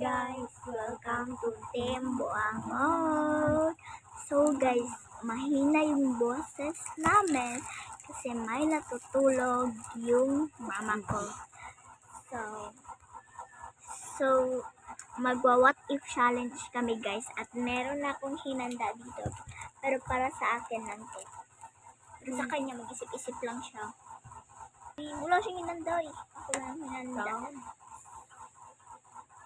guys, welcome to Team Buangon. So guys, mahina yung boses namin kasi may natutulog yung mama ko. So magwa-what if challenge kami guys at meron akong hinanda dito. Pero para sa akin lang to. Pero sa kanya mag-isip-isip lang siya. Wala siyang hinanda eh. Ako lang hinanda.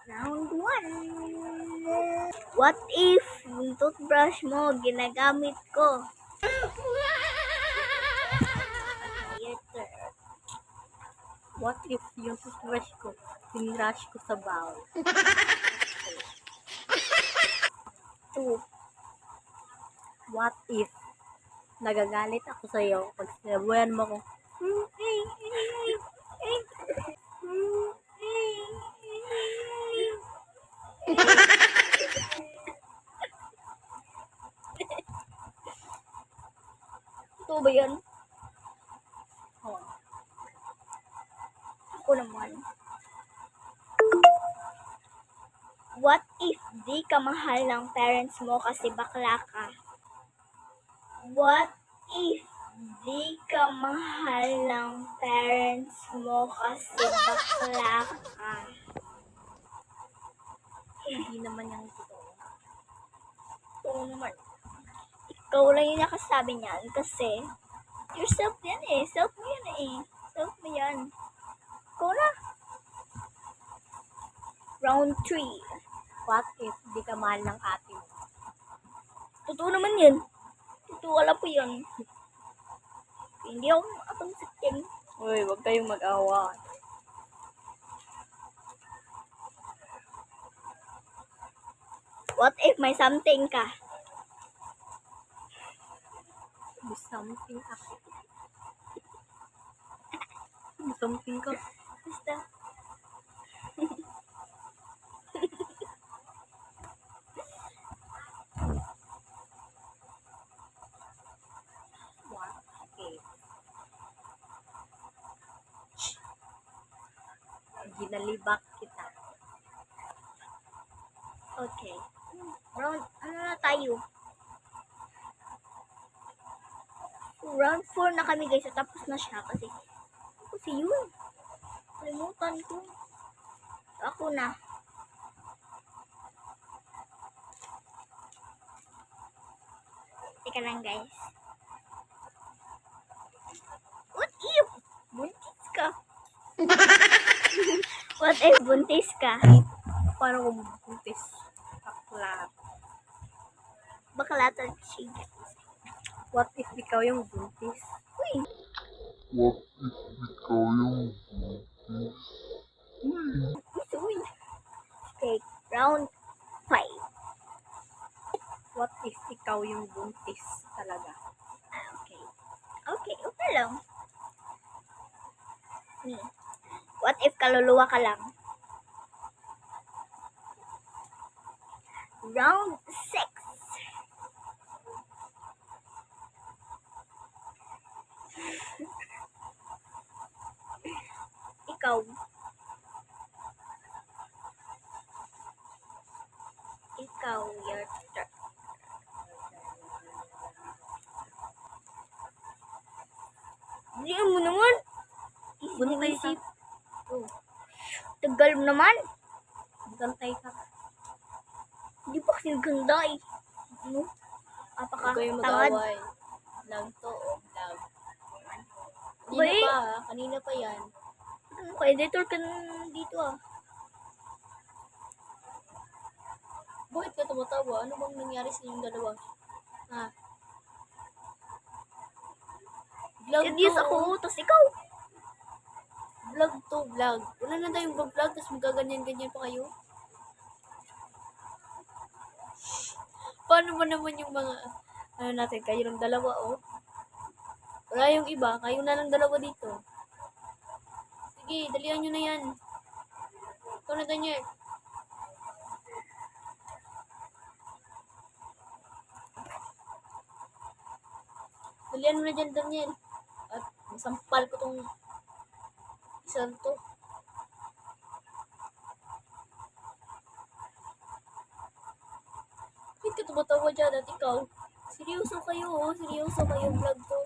Round 1. What if yung toothbrush mo ginagamit ko? Your turn. What if yung toothbrush ko, tinrush ko sa bowl? 2. What if nagagalit ako sa'yo pag sinabuhan mo ko? Ito ba yan? Oh. Ako naman. What if di ka mahal ng parents mo kasi bakla ka? What if di ka mahal ng parents mo kasi bakla ka? Hindi naman yung totoo. Oo naman. Ikaw lang yung nakasabi niyan kasi yourself yan eh. Self mo yan eh. Self mo yan. Ikaw na. Round 3. What if di ka mahal ng ate mo? Totoo naman yan. Totoo, wala po yan. Hindi ako atong sakin. Uy, huwag kayong mag-awa. What if may something ka? May something ako. May something ka. Basta. What if ginalibak kita? Okay. Round, ano na tayo? Round 4 na kami guys. So, tapos na siya kasi yun. Kalimutan ko. So, ako na. Teka lang guys. What if buntis ka? What if buntis ka? Paano kung buntis? Aklat. Bakla to siya. What if ikaw yung buntis? Uy! What if ikaw yung buntis? Uy! Okay, round 5. What if ikaw yung buntis talaga? Okay. Okay lang. What if kaluluwa ka lang? Round 6. Ikaw. Your turn. Hindi mo naman. Buntis. Oh. Tagal mo naman. Gantay ka. Hindi pa kasi ganda eh. Ano? Huwag kayong Apaka-tamad. mag-away. Vlog to o vlog. Kanina Wait. pa ha? Kanina pa yan. Editor ka dito ah. Bakit ka tumatawa? Ano bang nangyari sa inyong dalawa? Ha? Vlog Serious to. ako, tapos ikaw. Vlog to, vlog. Wala na tayong vlog, tapos magaganyan-ganyan pa kayo. Paano ba naman yung mga, ano natin, kayo ng dalawa, oh? Wala yung iba, kayo na lang dalawa dito. Sige, dalihan nyo na yan. Ikaw na ganyan. Dalihan mo na dyan, Daniel. At masampal ko tong isang to. ka tumatawa dyan at ikaw? Seryoso kayo, oh. Seryoso kayo vlog to.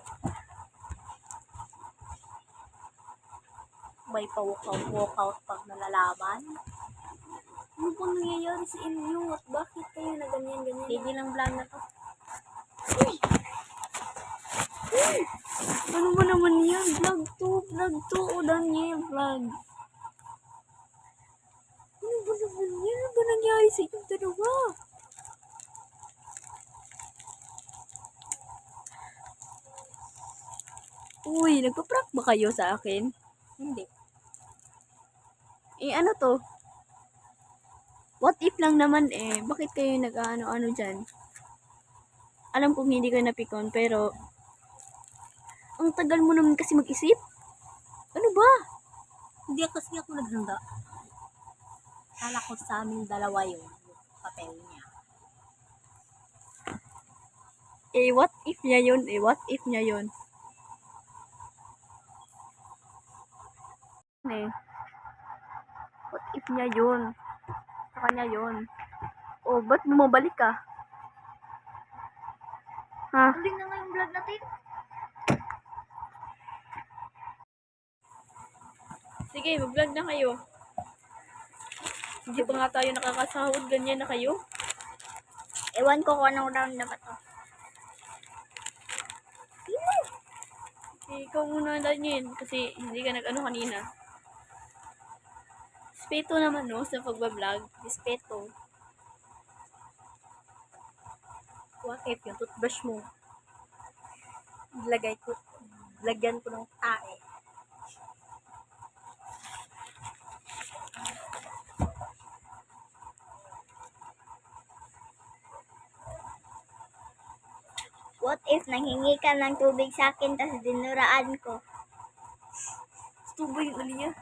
May pa-walkout pag nalalaman. Ano bang nangyayari sa inyo? At bakit kayo na ganyan-ganyan? Tigil ang vlog na to. Ano ba naman yan? Vlog to, o Daniel, vlog. Ano ba naman yan? Ano ba nangyari sa inyong dalawa? Uy, nagpa-prank ba kayo sa akin? Hindi. Eh, ano to? What if lang naman eh. Bakit kayo nag-ano-ano dyan? Alam kong hindi kayo napikon, pero ang tagal mo naman kasi mag-isip. Ano ba? Hindi kasi ako naghanda. Kala ko sa aming dalawa yung papel niya. Eh, what if niya yun? Eh, what if niya yun? Eh, what if niya yun? Sa kanya yun. Oh, ba't bumabalik ka? Ha? Huli na nga yung vlog natin. Sige, mag-vlog na kayo. Hindi pa nga tayo nakakasahod, ganyan na kayo. Ewan ko kung anong round na ba to. Eh, ikaw muna Daniel, kasi hindi ka nag-ano kanina. Respeto naman, no, sa pagbablog. Respeto. Bakit yung toothbrush mo? Lagyan ko ng tae. What if nanghingi ka ng tubig sa akin tapos dinuraan ko? Gusto ba yung Aliyah?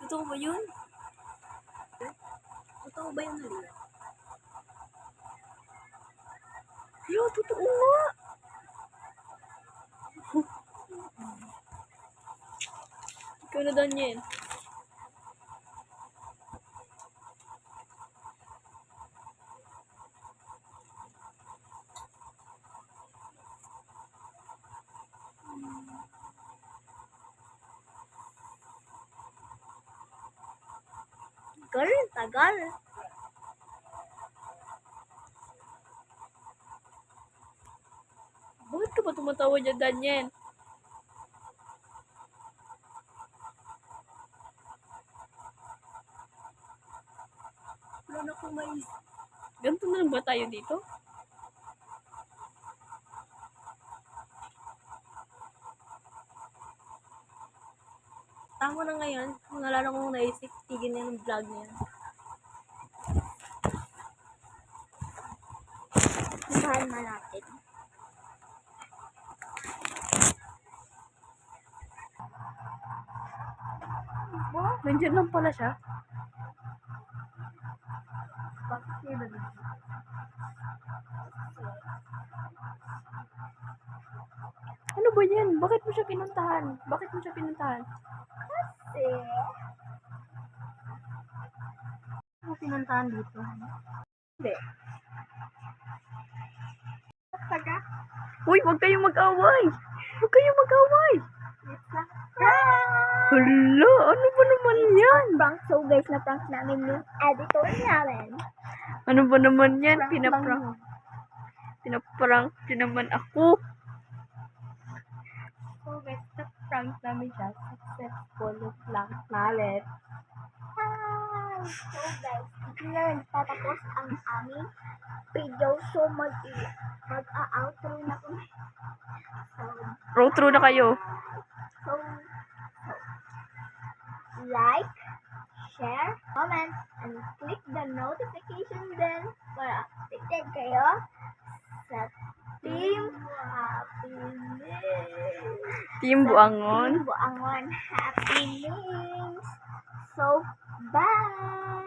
Totoo ba yun? Totoo ba yung hali? Yo, totoo nga. Ikaw na Daniel. Tagal. Bakit ka ba tumatawa dyan, Daniel? Wala na akong mais. Ganito na lang ba tayo dito? Tama na ngayon. Kung nalala kong naisip, tigil niya ng vlog niya. Samahan na natin. Nandiyan lang pala siya. Bakit niya ba dito? Ano ba yan? Bakit mo siya pinuntahan? Bakit mo siya pinuntahan? Kasi, Ano pinuntahan dito? Hindi. taga, Uy, huwag kayong mag-away! Huwag kayong mag-away! Hala, ano ba naman yan? prank. So guys, na-prank namin yung editor namin. Ano ba naman yan? Prank Pinaprank. lang yun. Pinaprank din naman ako. So guys, na-prank namin siya. Successful yung vlog namin. Hi! So guys, hindi na nagtatapos ang aming video. So mag-a-outro na kami. Road through na kayo. So, like, share, comment, and click the notification bell para updated kayo sa Team Happiness. Team Buangon. Team Buangon Happiness. So, bye!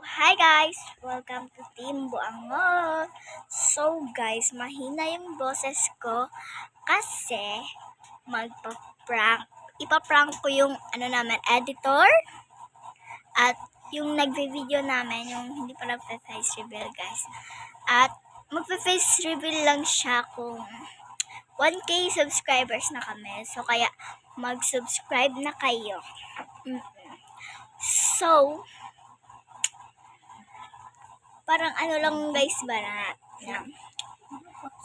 Hi guys! Welcome to Team Buangon. So guys, mahina yung boses ko kasi magpa-prank. Ipa-prank ko yung editor at yung nagve-video namin, yung hindi pa nagpe-face reveal, guys. At magpe-face reveal lang siya kung 1K subscribers na kami. So, kaya mag-subscribe na kayo. So, parang ano lang guys ba na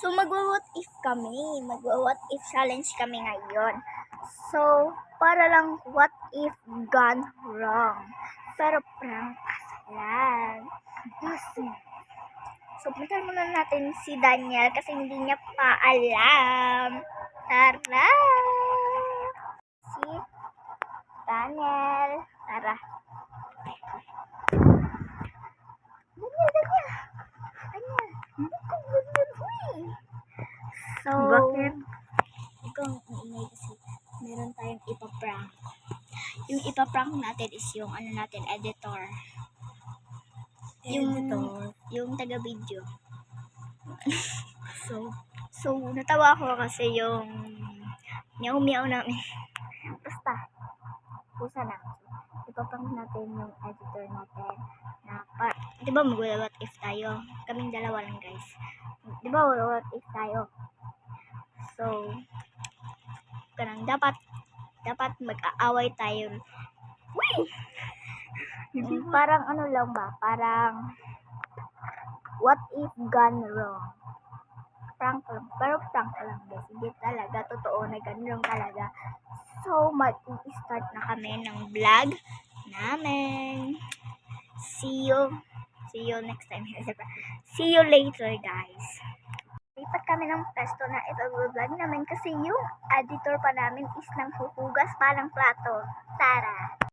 so, magwa-what if kami. Magwa-what if challenge kami ngayon. So, para lang what if gone wrong. Pero prank lang. So, punta muna natin si Daniel kasi hindi niya pa alam. Tara! Si Daniel. Tara. Daniel. So, Bakit? ikaw ang ingay kasi meron tayong ipaprank. Yung ipaprank natin is yung ano natin, editor. Editor. Yung taga-video. So, So, natawa ako kasi yung meow-meow namin. Basta, pusa na. Ipaprank natin yung editor natin. Di ba mag-what if tayo? Kaming dalawa lang guys. Di ba what if tayo? So, kanang dapat mag-aaway tayo. Uy! Parang ano lang ba? Parang what if gone wrong? Prank lang. Pero prank lang guys. Hindi talaga. Totoo na ganun talaga. So, mag-i-start na kami ng vlog namin. See you next time. See you later guys. Lipat kami ng pesto na ito-vlog namin kasi yung editor pa namin is nang huhugas pa ng plato. Tara!